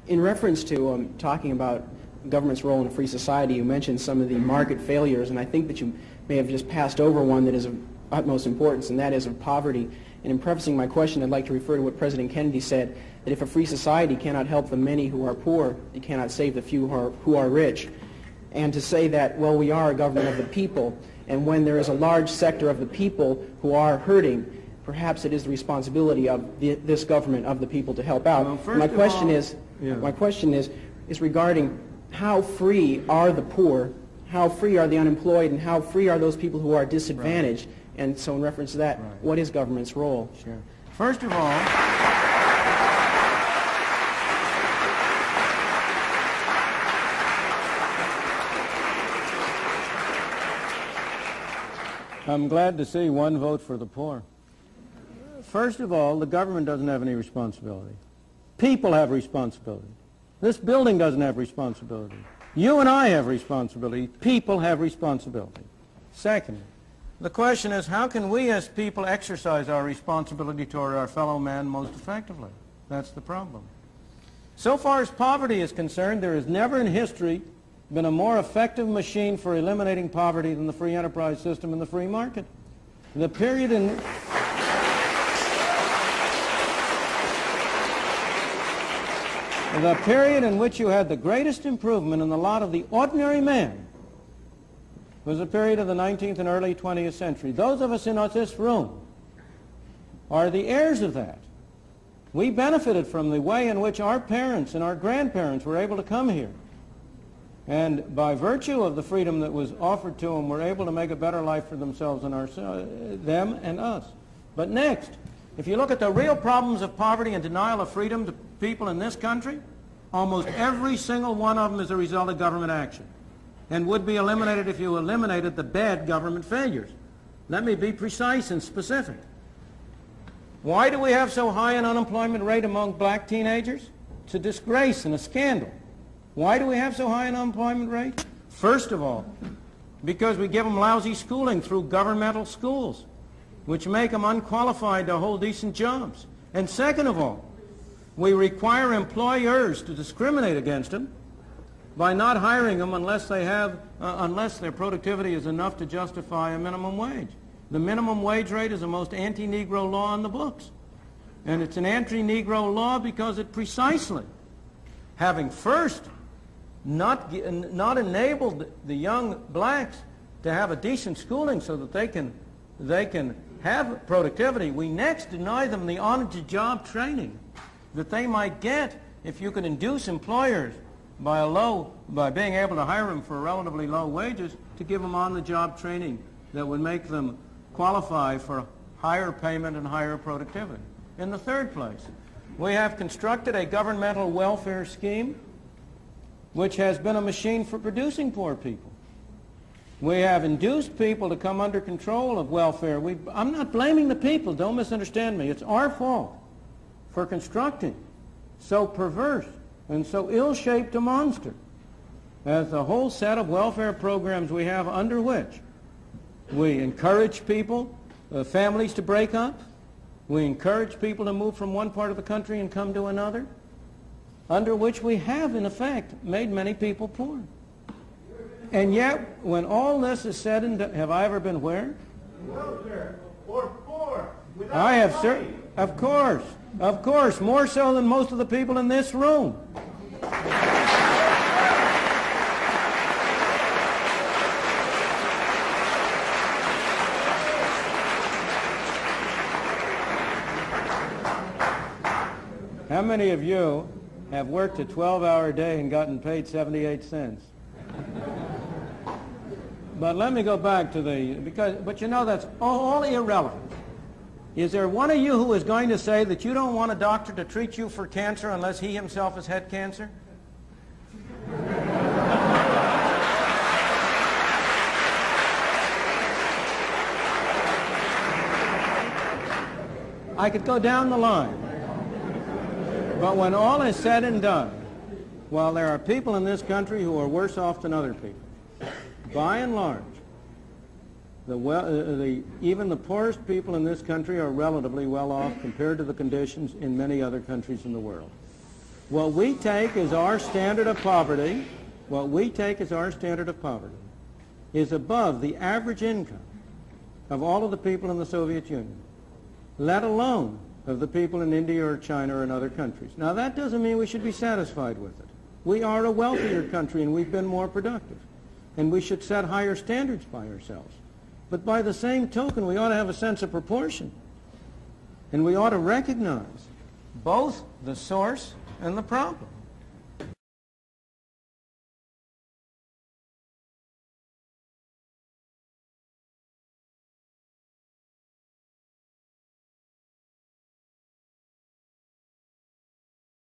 In reference to talking about government's role in a free society, you mentioned some of the market failures, and I think that you may have just passed over one that is of utmost importance, and that is of poverty. And in prefacing my question, I'd like to refer to what President Kennedy said, that if a free society cannot help the many who are poor, it cannot save the few who are rich. And to say that, well, we are a government of the people, and when there is a large sector of the people who are hurting, perhaps it is the responsibility of this government of the people to help out. Well, my question is regarding how free are the poor, how free are the unemployed, and how free are those people who are disadvantaged? Right. And so in reference to that, what is government's role? Sure. First of all, I'm glad to see one vote for the poor. First of all, the government doesn't have any responsibility. People have responsibility. This building doesn't have responsibility. You and I have responsibility. People have responsibility. Second, the question is, how can we as people exercise our responsibility toward our fellow man most effectively? That's the problem. So far as poverty is concerned, there has never in history been a more effective machine for eliminating poverty than the free enterprise system and the free market. The period in which you had the greatest improvement in the lot of the ordinary man was the period of the 19th and early 20th century. Those of us in this room are the heirs of that. We benefited from the way in which our parents and our grandparents were able to come here. And by virtue of the freedom that was offered to them, were able to make a better life for themselves and them and us. But next, if you look at the real problems of poverty and denial of freedom to people in this country, almost every single one of them is a result of government action and would be eliminated if you eliminated the bad government failures. Let me be precise and specific. Why do we have so high an unemployment rate among black teenagers? It's a disgrace and a scandal. Why do we have so high an unemployment rate? First of all, because we give them lousy schooling through governmental schools, which make them unqualified to hold decent jobs. And second of all, we require employers to discriminate against them by not hiring them unless their productivity is enough to justify a minimum wage. The minimum wage rate is the most anti-Negro law in the books. And it's an anti-Negro law because it precisely, having first not enabled the young blacks to have a decent schooling so that they can have productivity, we next deny them the on-the-job training that they might get if you can induce employers by being able to hire them for relatively low wages to give them on-the-job training that would make them qualify for higher payment and higher productivity. In the third place, we have constructed a governmental welfare scheme which has been a machine for producing poor people. We have induced people to come under control of welfare. I'm not blaming the people, don't misunderstand me. It's our fault for constructing so perverse and so ill-shaped a monster as the whole set of welfare programs we have under which we encourage people, families to break up. We encourage people to move from one part of the country and come to another, under which we have, in effect, made many people poor. And yet, when all this is said and done, have I ever been where? Welfare or poor. I have, sir. Of course, more so than most of the people in this room. How many of you have worked a 12-hour day and gotten paid 78 cents? But let me go back to but you know that's all irrelevant. Is there one of you who is going to say that you don't want a doctor to treat you for cancer unless he himself has had cancer? I could go down the line. But when all is said and done, while there are people in this country who are worse off than other people, by and large, even the poorest people in this country are relatively well off compared to the conditions in many other countries in the world. What we take as our standard of poverty, is above the average income of all of the people in the Soviet Union, let alone of the people in India or China or in other countries. Now, that doesn't mean we should be satisfied with it. We are a wealthier country and we've been more productive, and we should set higher standards by ourselves. But by the same token, we ought to have a sense of proportion, and we ought to recognize both the source and the problem.